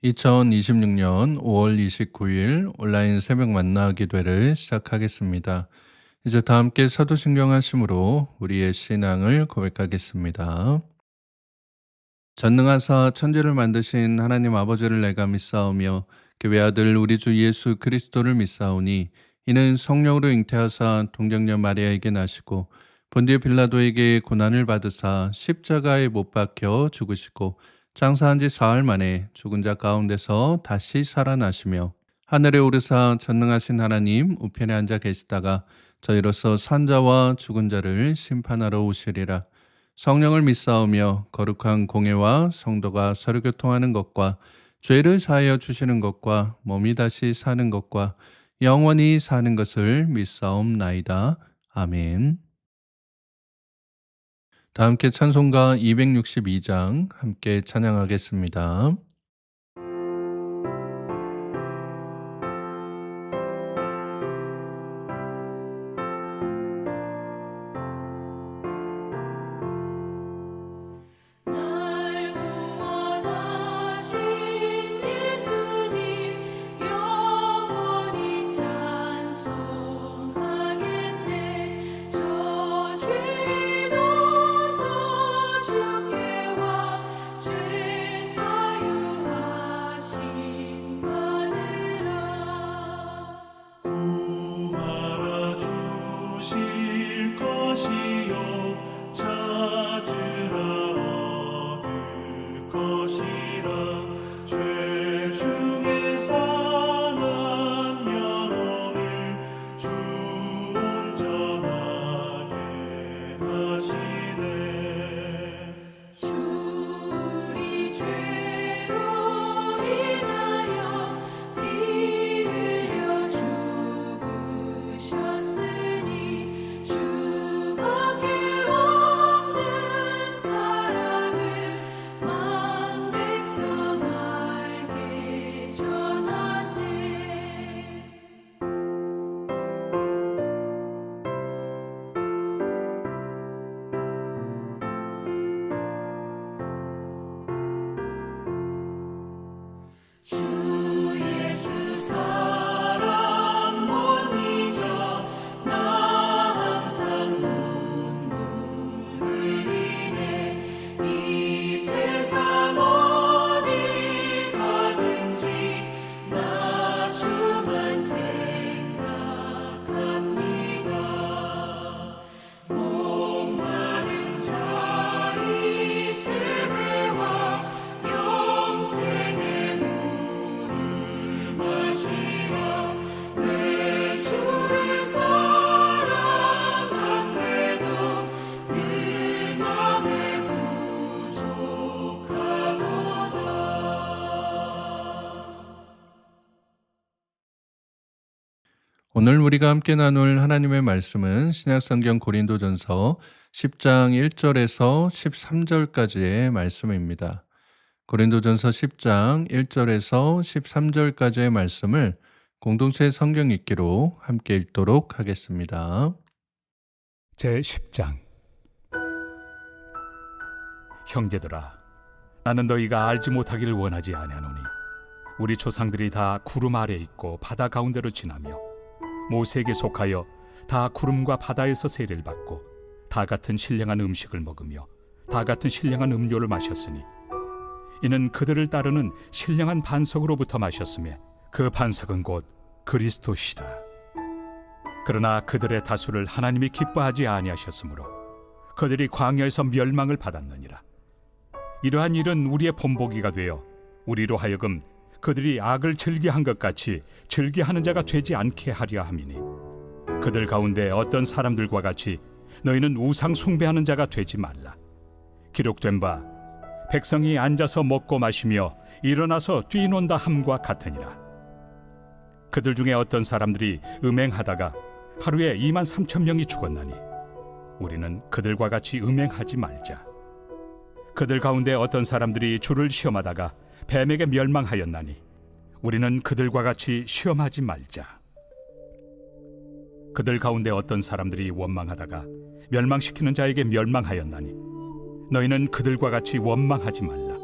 2026년 5월 29일 온라인 새벽 만나 기도회를 시작하겠습니다. 이제 다 함께 사도신경 하심으로 우리의 신앙을 고백하겠습니다. 전능하사 천지를 만드신 하나님 아버지를 내가 믿사오며 그 외아들 우리 주 예수 그리스도를 믿사오니 이는 성령으로 잉태하사 동정녀 마리아에게 나시고 본디오 빌라도에게 고난을 받으사 십자가에 못 박혀 죽으시고 장사한 지 사흘 만에 죽은 자 가운데서 다시 살아나시며 하늘에 오르사 전능하신 하나님 우편에 앉아 계시다가 저희로서 산자와 죽은 자를 심판하러 오시리라. 성령을 믿사오며 거룩한 공예와 성도가 서로 교통하는 것과 죄를 사하여 주시는 것과 몸이 다시 사는 것과 영원히 사는 것을 믿사옵나이다. 아멘. 다 함께 찬송가 262장 함께 찬양하겠습니다. 날 구원하신 예수님 영원히 찬송하겠네. 저 죄도 주께와 죄 사유하신 받으라. 구하라 주실 것이요 찾으라 얻을 것이라. 죄 중에 사는 영혼을 주 온전하게 하시네. 우리 죄로 인하여 피 흘려 죽으셨으니 주밖에 없는 사랑을 만 백성 알게 전하세. 주 예수 사랑 못 잊어 나 항상 눈물 흘리네. 이 세상 어디 가든지 나 주만 생각합니다. 목마른 자의 세배와 영생의 물을 마시라. 내 주를 사랑한데도 늘 맘에 부족하도다. 오늘 우리가 함께 나눌 하나님의 말씀은 신약성경 고린도전서 10장 1절에서 13절까지의 말씀입니다. 고린도전서 10장 1절에서 13절까지의 말씀을 공동체 성경 읽기로 함께 읽도록 하겠습니다. 제10장. 형제들아, 나는 너희가 알지 못하기를 원하지 아니하노니 우리 조상들이 다 구름 아래 있고 바다 가운데로 지나며 모세에게 속하여 다 구름과 바다에서 세례를 받고 다 같은 신령한 음식을 먹으며 다 같은 신령한 음료를 마셨으니 이는 그들을 따르는 신령한 반석으로부터 마셨으며 그 반석은 곧 그리스도시라. 그러나 그들의 다수를 하나님이 기뻐하지 아니하셨으므로 그들이 광야에서 멸망을 받았느니라. 이러한 일은 우리의 본보기가 되어 우리로 하여금 그들이 악을 즐기한 것 같이 즐기하는 자가 되지 않게 하려 함이니 그들 가운데 어떤 사람들과 같이 너희는 우상 숭배하는 자가 되지 말라. 기록된 바 백성이 앉아서 먹고 마시며 일어나서 뛰논다 함과 같으니라. 그들 중에 어떤 사람들이 음행하다가 하루에 23,000명이 죽었나니 우리는 그들과 같이 음행하지 말자. 그들 가운데 어떤 사람들이 주를 시험하다가 뱀에게 멸망하였나니 우리는 그들과 같이 시험하지 말자. 그들 가운데 어떤 사람들이 원망하다가 멸망시키는 자에게 멸망하였나니 너희는 그들과 같이 원망하지 말라.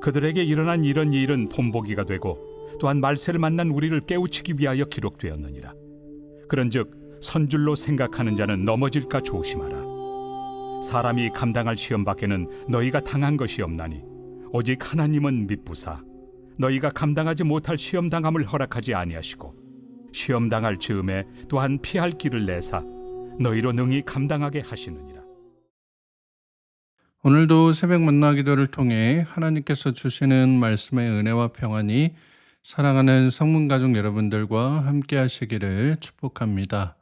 그들에게 일어난 이런 일은 본보기가 되고 또한 말세를 만난 우리를 깨우치기 위하여 기록되었느니라. 그런즉 선줄로 생각하는 자는 넘어질까 조심하라. 사람이 감당할 시험 밖에는 너희가 당한 것이 없나니 오직 하나님은 미쁘사 너희가 감당하지 못할 시험 당함을 허락하지 아니하시고 시험 당할 즈음에 또한 피할 길을 내사 너희로 능히 감당하게 하시느니라. 오늘도 새벽 만나 기도를 통해 하나님께서 주시는 말씀의 은혜와 평안이 사랑하는 성문 가족 여러분들과 함께 하시기를 축복합니다.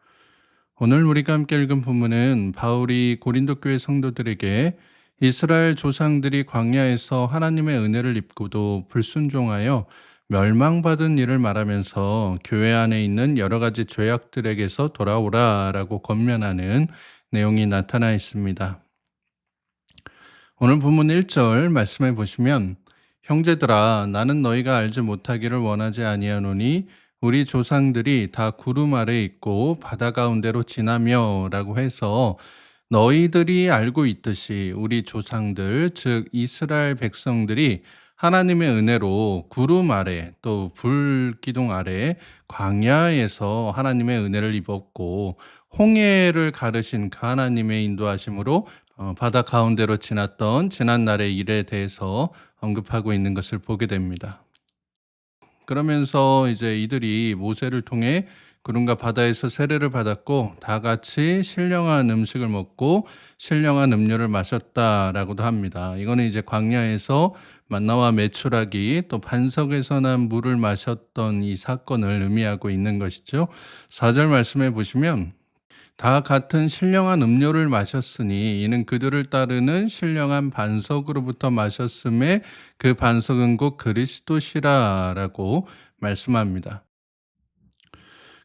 오늘 우리가 함께 읽은 본문은 바울이 고린도 교회 성도들에게 이스라엘 조상들이 광야에서 하나님의 은혜를 입고도 불순종하여 멸망받은 일을 말하면서 교회 안에 있는 여러 가지 죄악들에게서 돌아오라라고 권면하는 내용이 나타나 있습니다. 오늘 본문 1절 말씀해 보시면 형제들아 나는 너희가 알지 못하기를 원하지 아니하노니 우리 조상들이 다 구름 아래 있고 바다 가운데로 지나며 라고 해서 너희들이 알고 있듯이 우리 조상들 즉 이스라엘 백성들이 하나님의 은혜로 구름 아래 또 불기둥 아래 광야에서 하나님의 은혜를 입었고 홍해를 가르신 그 하나님의 인도하심으로 바다 가운데로 지났던 지난날의 일에 대해서 언급하고 있는 것을 보게 됩니다. 그러면서 이제 이들이 모세를 통해 구름과 바다에서 세례를 받았고 다 같이 신령한 음식을 먹고 신령한 음료를 마셨다라고도 합니다. 이거는 이제 광야에서 만나와 메추라기 또 반석에서 난 물을 마셨던 이 사건을 의미하고 있는 것이죠. 4절 말씀해 보시면 다 같은 신령한 음료를 마셨으니 이는 그들을 따르는 신령한 반석으로부터 마셨음에 그 반석은 곧 그리스도시라라고 말씀합니다.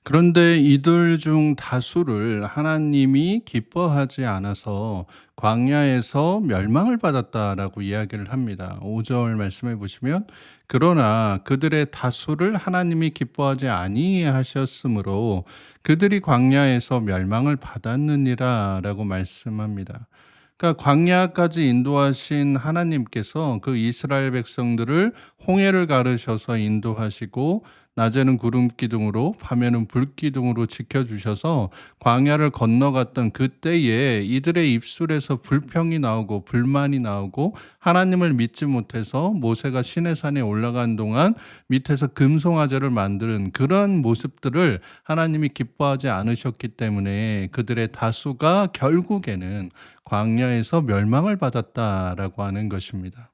그런데 이들 중 다수를 하나님이 기뻐하지 않아서 광야에서 멸망을 받았다라고 이야기를 합니다. 5절 말씀해 보시면 그러나 그들의 다수를 하나님이 기뻐하지 아니하셨으므로 그들이 광야에서 멸망을 받았느니라라고 말씀합니다. 그러니까 광야까지 인도하신 하나님께서 그 이스라엘 백성들을 홍해를 가르셔서 인도하시고 낮에는 구름 기둥으로 밤에는 불 기둥으로 지켜주셔서 광야를 건너갔던 그때에 이들의 입술에서 불평이 나오고 불만이 나오고 하나님을 믿지 못해서 모세가 시내산에 올라간 동안 밑에서 금송아지를 만드는 그런 모습들을 하나님이 기뻐하지 않으셨기 때문에 그들의 다수가 결국에는 광야에서 멸망을 받았다라고 하는 것입니다.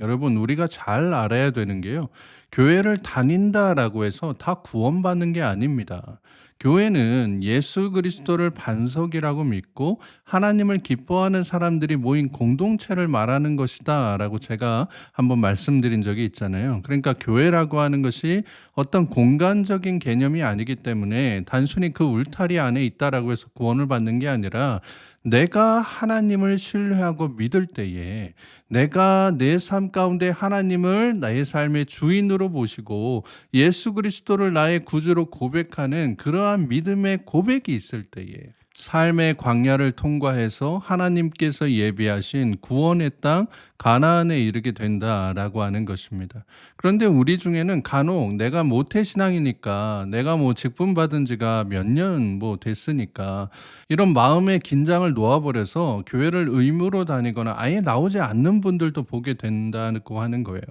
여러분 우리가 잘 알아야 되는 게요. 교회를 다닌다라고 해서 다 구원받는 게 아닙니다. 교회는 예수 그리스도를 반석이라고 믿고 하나님을 기뻐하는 사람들이 모인 공동체를 말하는 것이다 라고 제가 한번 말씀드린 적이 있잖아요. 그러니까 교회라고 하는 것이 어떤 공간적인 개념이 아니기 때문에 단순히 그 울타리 안에 있다라고 해서 구원을 받는 게 아니라 내가 하나님을 신뢰하고 믿을 때에 내가 내 삶 가운데 하나님을 나의 삶의 주인으로 모시고 예수 그리스도를 나의 구주로 고백하는 그러한 믿음의 고백이 있을 때에 삶의 광야를 통과해서 하나님께서 예비하신 구원의 땅 가나안에 이르게 된다라고 하는 것입니다. 그런데 우리 중에는 간혹 내가 모태신앙이니까 내가 직분 받은 지가 몇 년 됐으니까 이런 마음의 긴장을 놓아버려서 교회를 의무로 다니거나 아예 나오지 않는 분들도 보게 된다고 하는 거예요.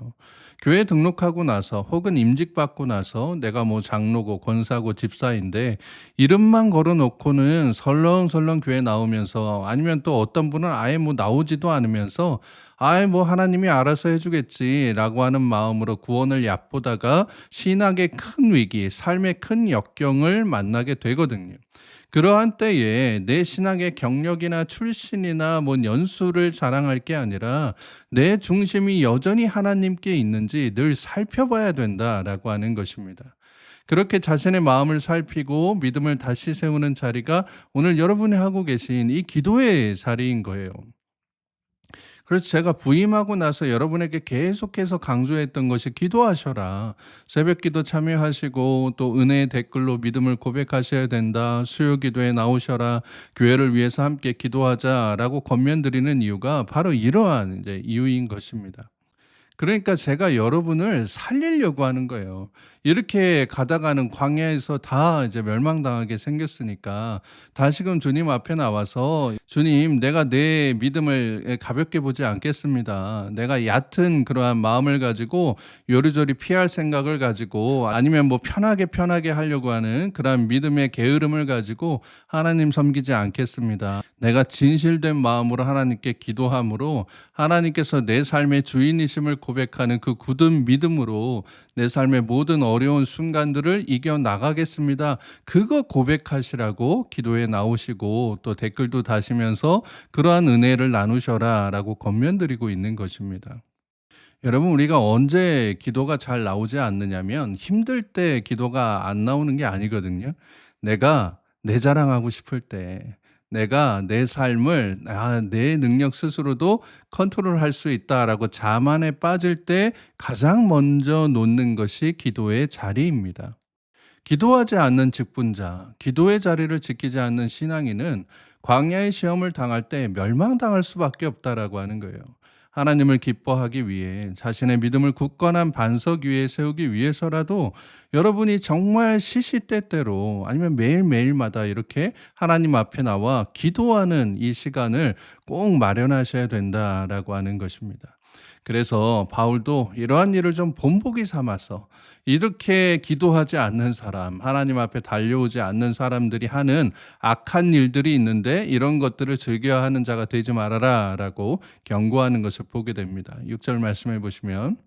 교회 등록하고 나서 혹은 임직받고 나서 내가 장로고 권사고 집사인데 이름만 걸어놓고는 설렁설렁 교회 나오면서 아니면 또 어떤 분은 아예 나오지도 않으면서 하나님이 알아서 해주겠지라고 하는 마음으로 구원을 얕보다가 신학의 큰 위기, 삶의 큰 역경을 만나게 되거든요. 그러한 때에 내 신학의 경력이나 출신이나 연수를 자랑할 게 아니라 내 중심이 여전히 하나님께 있는지 늘 살펴봐야 된다라고 하는 것입니다. 그렇게 자신의 마음을 살피고 믿음을 다시 세우는 자리가 오늘 여러분이 하고 계신 이 기도의 자리인 거예요. 그래서 제가 부임하고 나서 여러분에게 계속해서 강조했던 것이 기도하셔라. 새벽 기도 참여하시고 또 은혜의 댓글로 믿음을 고백하셔야 된다. 수요 기도에 나오셔라. 교회를 위해서 함께 기도하자라고 권면드리는 이유가 바로 이러한 이유인 것입니다. 그러니까 제가 여러분을 살리려고 하는 거예요. 이렇게 가다가는 광야에서 다 이제 멸망당하게 생겼으니까 다시금 주님 앞에 나와서 "주님, 내가 내 믿음을 가볍게 보지 않겠습니다. 내가 얕은 그러한 마음을 가지고 요리조리 피할 생각을 가지고 아니면 뭐 편하게 하려고 하는 그러한 믿음의 게으름을 가지고 하나님 섬기지 않겠습니다. 내가 진실된 마음으로 하나님께 기도함으로 하나님께서 내 삶의 주인이심을 고백하는 그 굳은 믿음으로 내 삶의 모든 어려운 순간들을 이겨나가겠습니다." 그거 고백하시라고 기도에 나오시고 또 댓글도 다시면서 "그러한 은혜를 나누셔라" 라고 권면드리고 있는 것입니다. 여러분, 우리가 언제 기도가 잘 나오지 않느냐면 힘들 때 기도가 안 나오는 게 아니거든요. 내가 내 자랑하고 싶을 때, 내가 내 삶을 내 능력 스스로도 컨트롤할 수 있다라고 자만에 빠질 때 가장 먼저 놓는 것이 기도의 자리입니다. 기도하지 않는 직분자, 기도의 자리를 지키지 않는 신앙인은 광야의 시험을 당할 때 멸망당할 수밖에 없다라고 하는 거예요. 하나님을 기뻐하기 위해 자신의 믿음을 굳건한 반석 위에 세우기 위해서라도 여러분이 정말 시시때때로 아니면 매일매일마다 이렇게 하나님 앞에 나와 기도하는 이 시간을 꼭 마련하셔야 된다라고 하는 것입니다. 그래서 바울도 이러한 일을 좀 본보기 삼아서 이렇게 기도하지 않는 사람, 하나님 앞에 달려오지 않는 사람들이 하는 악한 일들이 있는데 이런 것들을 즐겨야 하는 자가 되지 말아라 라고 경고하는 것을 보게 됩니다. 6절 말씀해 보시면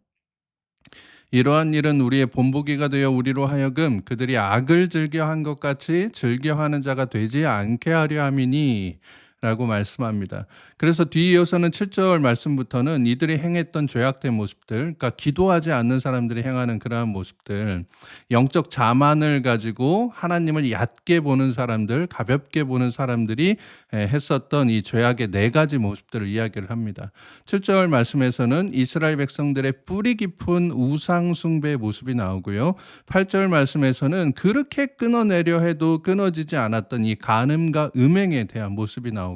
"이러한 일은 우리의 본보기가 되어 우리로 하여금 그들이 악을 즐겨한 것 같이 즐겨하는 자가 되지 않게 하려 함이니" 라고 말씀합니다. 그래서 뒤이어서는 7절 말씀부터는 이들이 행했던 죄악된 모습들, 그러니까 기도하지 않는 사람들이 행하는 그러한 모습들, 영적 자만을 가지고 하나님을 얕게 보는 사람들, 가볍게 보는 사람들이 했었던 이 죄악의 4가지 모습들을 이야기를 합니다. 7절 말씀에서는 이스라엘 백성들의 뿌리 깊은 우상 숭배의 모습이 나오고요. 8절 말씀에서는 그렇게 끊어내려 해도 끊어지지 않았던 이 간음과 음행에 대한 모습이 나오고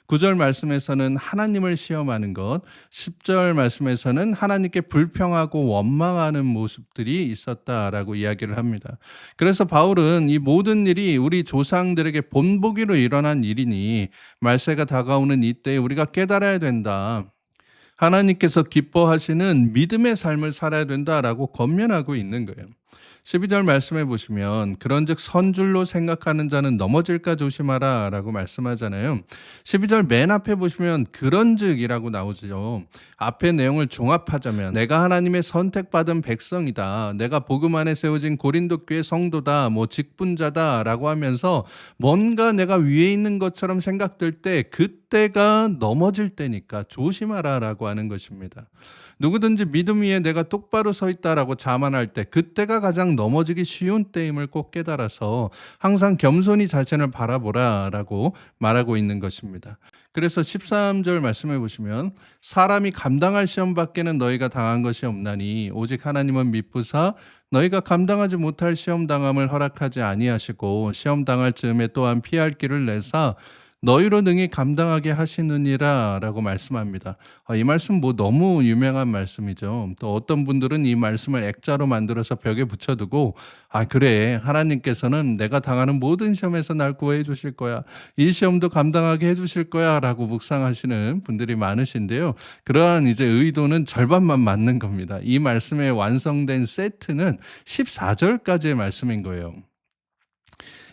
9절 말씀에서는 하나님을 시험하는 것, 10절 말씀에서는 하나님께 불평하고 원망하는 모습들이 있었다라고 이야기를 합니다. 그래서 바울은 이 모든 일이 우리 조상들에게 본보기로 일어난 일이니 말세가 다가오는 이때에 우리가 깨달아야 된다. 하나님께서 기뻐하시는 믿음의 삶을 살아야 된다라고 권면하고 있는 거예요. 12절 말씀해 보시면 "그런즉 선줄로 생각하는 자는 넘어질까 조심하라" 라고 말씀하잖아요. 12절 맨 앞에 보시면 "그런즉이라고 나오죠. 앞의 내용을 종합하자면 내가 하나님의 선택받은 백성이다, 내가 복음 안에 세워진 고린도 교회 성도다, 뭐 직분자다 라고 하면서 뭔가 내가 위에 있는 것처럼 생각될 때 그때가 넘어질 때니까 조심하라 라고 하는 것입니다. 누구든지 믿음 위에 내가 똑바로 서 있다라고 자만할 때 그때가 가장 넘어지기 쉬운 때임을 꼭 깨달아서 항상 겸손히 자신을 바라보라 라고 말하고 있는 것입니다. 그래서 13절 말씀해 보시면 "사람이 감당할 시험 밖에는 너희가 당한 것이 없나니 오직 하나님은 미쁘사 너희가 감당하지 못할 시험 당함을 허락하지 아니하시고 시험 당할 즈음에 또한 피할 길을 내사 너희로 능히 감당하게 하시느니라" 라고 말씀합니다. 이 말씀 뭐 너무 유명한 말씀이죠. 또 어떤 분들은 이 말씀을 액자로 만들어서 벽에 붙여두고 그래, 하나님께서는 내가 당하는 모든 시험에서 날 구해 주실 거야, 이 시험도 감당하게 해 주실 거야 라고 묵상하시는 분들이 많으신데요. 그러한 이제 의도는 절반만 맞는 겁니다. 이 말씀의 완성된 세트는 14절까지의 말씀인 거예요.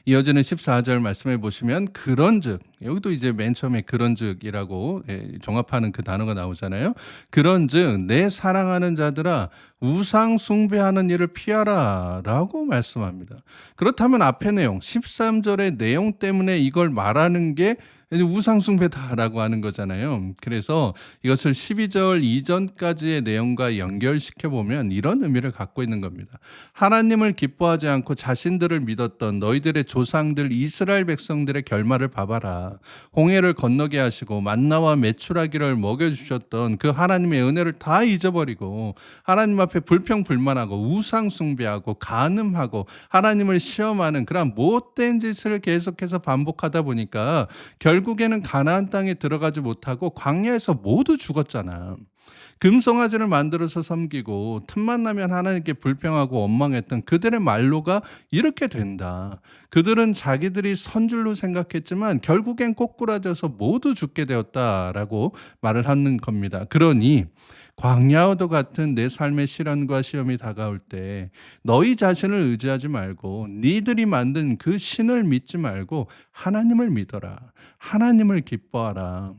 이어지는 14절 말씀해 보시면 "그런즉", 여기도 이제 맨 처음에 "그런즉이라고 종합하는 그 단어가 나오잖아요. "그런즉 내 사랑하는 자들아 우상 숭배하는 일을 피하라" 라고 말씀합니다. 그렇다면 앞의 내용 13절의 내용 때문에 이걸 말하는 게 우상 숭배다라고 하는 거잖아요. 그래서 이것을 12절 이전까지의 내용과 연결시켜 보면 이런 의미를 갖고 있는 겁니다. 하나님을 기뻐하지 않고 자신들을 믿었던 너희들의 조상들 이스라엘 백성들의 결말을 봐봐라. 홍해를 건너게 하시고 만나와 메추라기를 먹여주셨던 그 하나님의 은혜를 다 잊어버리고 하나님 앞에 불평불만하고 우상 숭배하고 간음하고 하나님을 시험하는 그런 못된 짓을 계속해서 반복하다 보니까 결국에는 가나안 땅에 들어가지 못하고 광야에서 모두 죽었잖아. 금송아지를 만들어서 섬기고 틈만 나면 하나님께 불평하고 원망했던 그들의 말로가 이렇게 된다. 그들은 자기들이 선줄로 생각했지만 결국엔 꼬꾸라져서 모두 죽게 되었다라고 말을 하는 겁니다. 그러니 광야와도 같은 내 삶의 시련과 시험이 다가올 때 너희 자신을 의지하지 말고 니들이 만든 그 신을 믿지 말고 하나님을 믿어라. 하나님을 기뻐하라.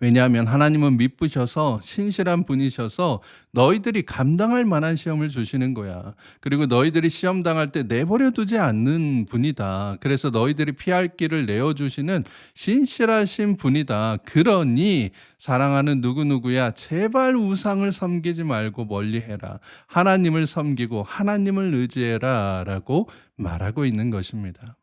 왜냐하면 하나님은 미쁘셔서 신실한 분이셔서 너희들이 감당할 만한 시험을 주시는 거야. 그리고 너희들이 시험 당할 때 내버려 두지 않는 분이다. 그래서 너희들이 피할 길을 내어주시는 신실하신 분이다. 그러니 사랑하는 누구누구야, 제발 우상을 섬기지 말고 멀리해라. 하나님을 섬기고 하나님을 의지해라 라고 말하고 있는 것입니다.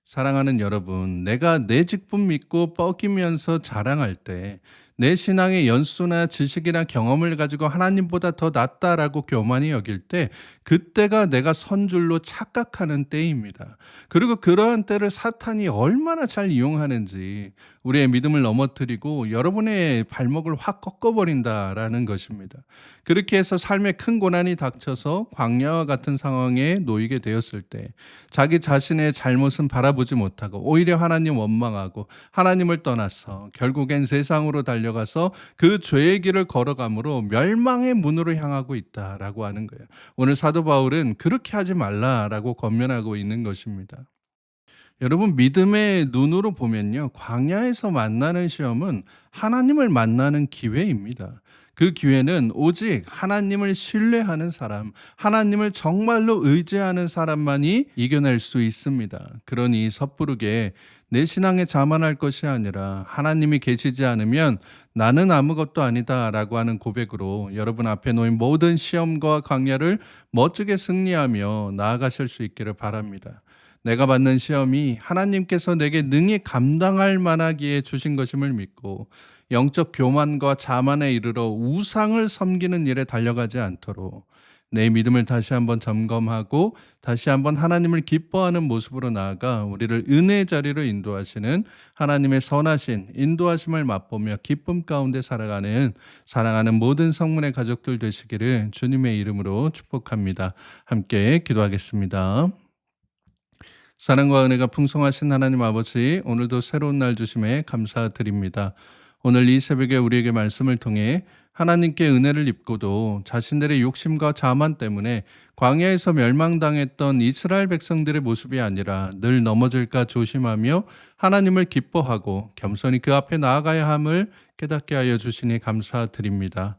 사랑하는 여러분, 내가 내 직분 믿고 뻐기면서 자랑할 때 내 신앙의 연수나 지식이나 경험을 가지고 하나님보다 더 낫다라고 교만히 여길 때 그때가 내가 선줄로 착각하는 때입니다. 그리고 그러한 때를 사탄이 얼마나 잘 이용하는지 우리의 믿음을 넘어뜨리고 여러분의 발목을 확 꺾어버린다라는 것입니다. 그렇게 해서 삶에 큰 고난이 닥쳐서 광야와 같은 상황에 놓이게 되었을 때 자기 자신의 잘못은 바라보지 못하고 오히려 하나님 원망하고 하나님을 떠나서 결국엔 세상으로 달려가서 그 죄의 길을 걸어가므로 멸망의 문으로 향하고 있다라고 하는 거예요. 오늘 사도 바울은 그렇게 하지 말라라고 권면하고 있는 것입니다. 여러분, 믿음의 눈으로 보면요, 광야에서 만나는 시험은 하나님을 만나는 기회입니다. 그 기회는 오직 하나님을 신뢰하는 사람, 하나님을 정말로 의지하는 사람만이 이겨낼 수 있습니다. 그러니 섣부르게 내 신앙에 자만할 것이 아니라 하나님이 계시지 않으면 나는 아무것도 아니다 라고 하는 고백으로 여러분 앞에 놓인 모든 시험과 광야를 멋지게 승리하며 나아가실 수 있기를 바랍니다. 내가 받는 시험이 하나님께서 내게 능히 감당할 만하기에 주신 것임을 믿고 영적 교만과 자만에 이르러 우상을 섬기는 일에 달려가지 않도록 내 믿음을 다시 한번 점검하고 다시 한번 하나님을 기뻐하는 모습으로 나아가 우리를 은혜의 자리로 인도하시는 하나님의 선하신 인도하심을 맛보며 기쁨 가운데 살아가는 사랑하는 모든 성문의 가족들 되시기를 주님의 이름으로 축복합니다. 함께 기도하겠습니다. 사랑과 은혜가 풍성하신 하나님 아버지, 오늘도 새로운 날 주심에 감사드립니다. 오늘 이 새벽에 우리에게 말씀을 통해 하나님께 은혜를 입고도 자신들의 욕심과 자만 때문에 광야에서 멸망당했던 이스라엘 백성들의 모습이 아니라 늘 넘어질까 조심하며 하나님을 기뻐하고 겸손히 그 앞에 나아가야 함을 깨닫게 하여 주시니 감사드립니다.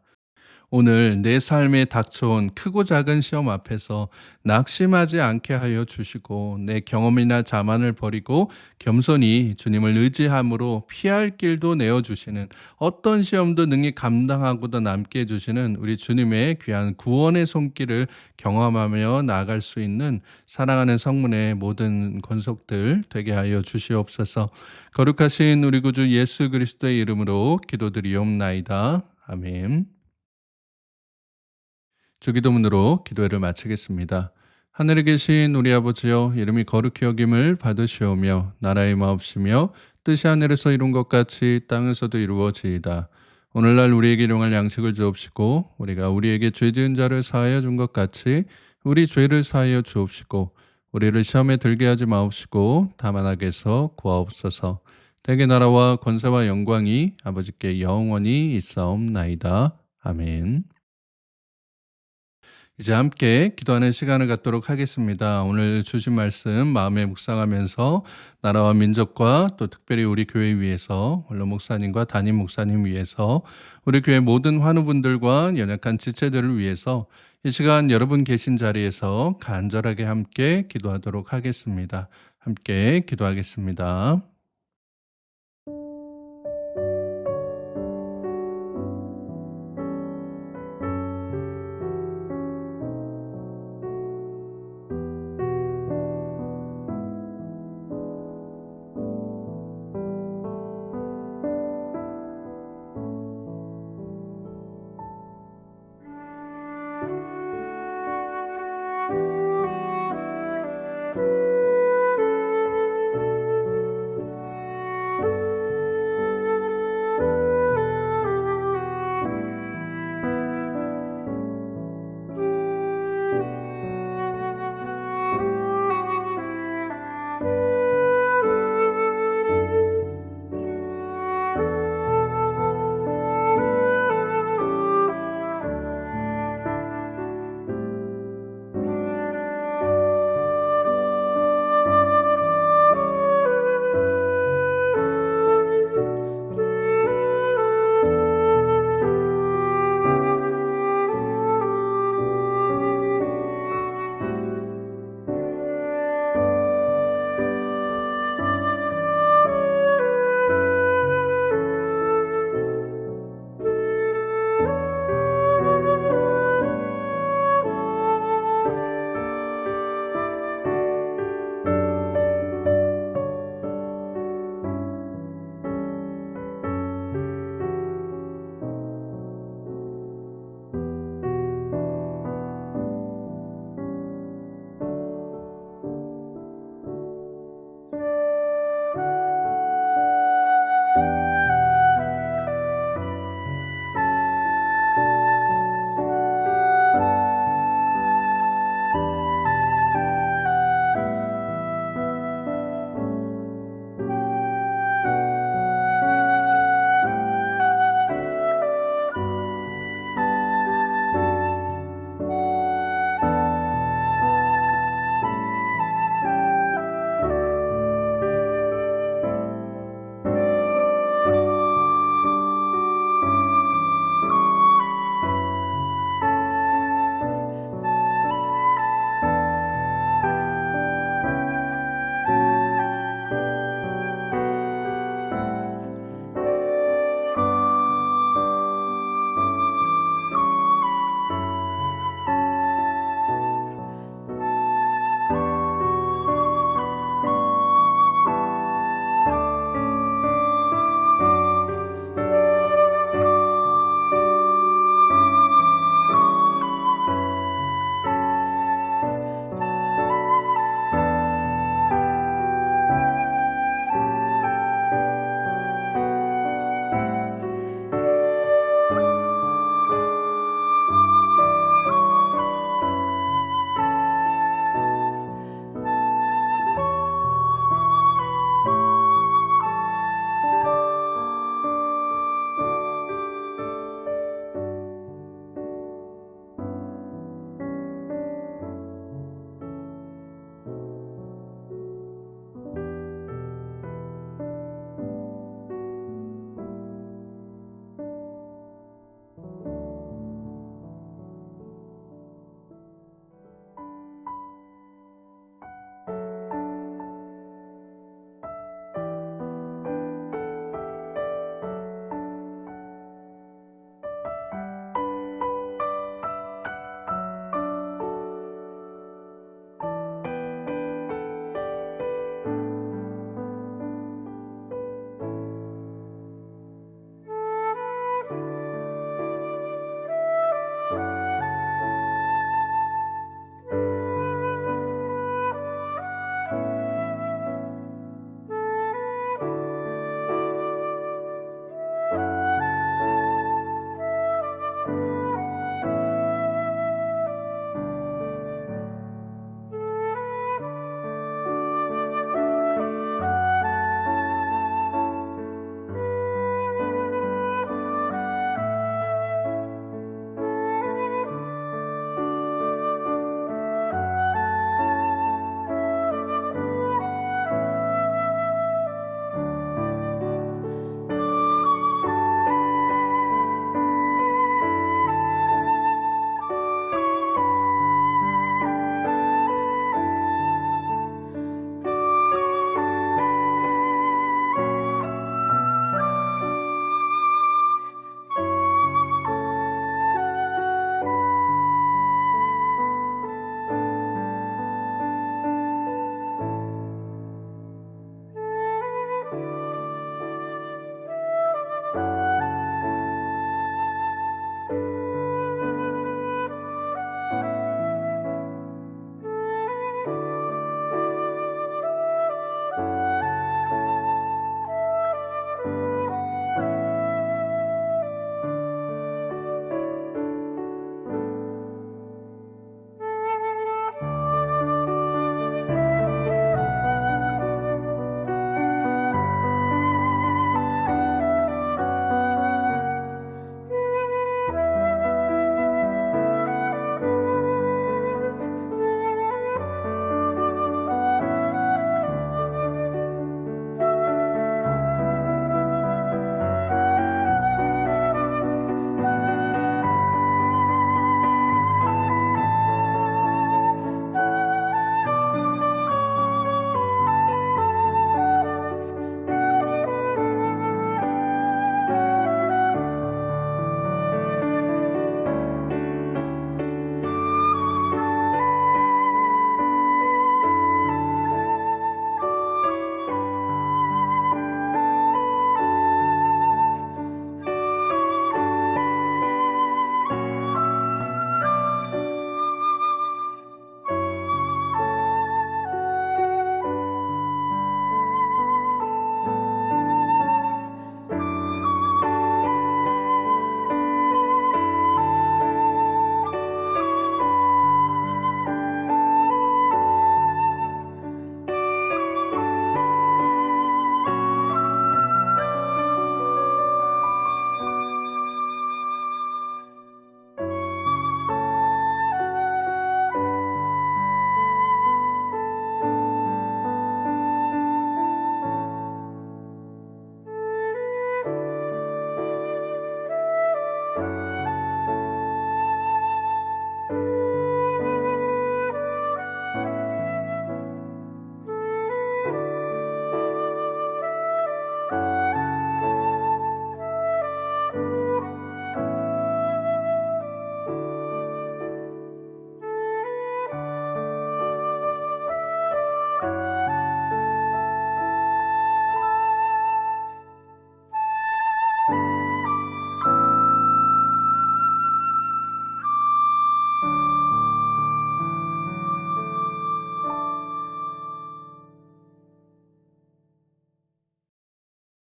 오늘 내 삶에 닥쳐온 크고 작은 시험 앞에서 낙심하지 않게 하여 주시고 내 경험이나 자만을 버리고 겸손히 주님을 의지함으로 피할 길도 내어주시는 어떤 시험도 능히 감당하고도 남게 해주시는 우리 주님의 귀한 구원의 손길을 경험하며 나아갈 수 있는 사랑하는 성문의 모든 권속들 되게 하여 주시옵소서. 거룩하신 우리 구주 예수 그리스도의 이름으로 기도드리옵나이다. 아멘. 주기도문으로 기도회를 마치겠습니다. 하늘에 계신 우리 아버지여, 이름이 거룩히 여김을 받으시오며 나라의 마옵시며 뜻이 하늘에서 이룬 것 같이 땅에서도 이루어지이다. 오늘날 우리에게 일용할 양식을 주옵시고 우리가 우리에게 죄 지은 자를 사하여 준 것 같이 우리 죄를 사하여 주옵시고 우리를 시험에 들게 하지 마옵시고 다만 악에서 구하옵소서. 대개 나라와 권세와 영광이 아버지께 영원히 있사옵나이다. 아멘. 이제 함께 기도하는 시간을 갖도록 하겠습니다. 오늘 주신 말씀 마음에 묵상하면서 나라와 민족과 또 특별히 우리 교회 위해서 원로 목사님과 담임 목사님 위해서 우리 교회 모든 환우분들과 연약한 지체들을 위해서 이 시간 여러분 계신 자리에서 간절하게 함께 기도하도록 하겠습니다. 함께 기도하겠습니다.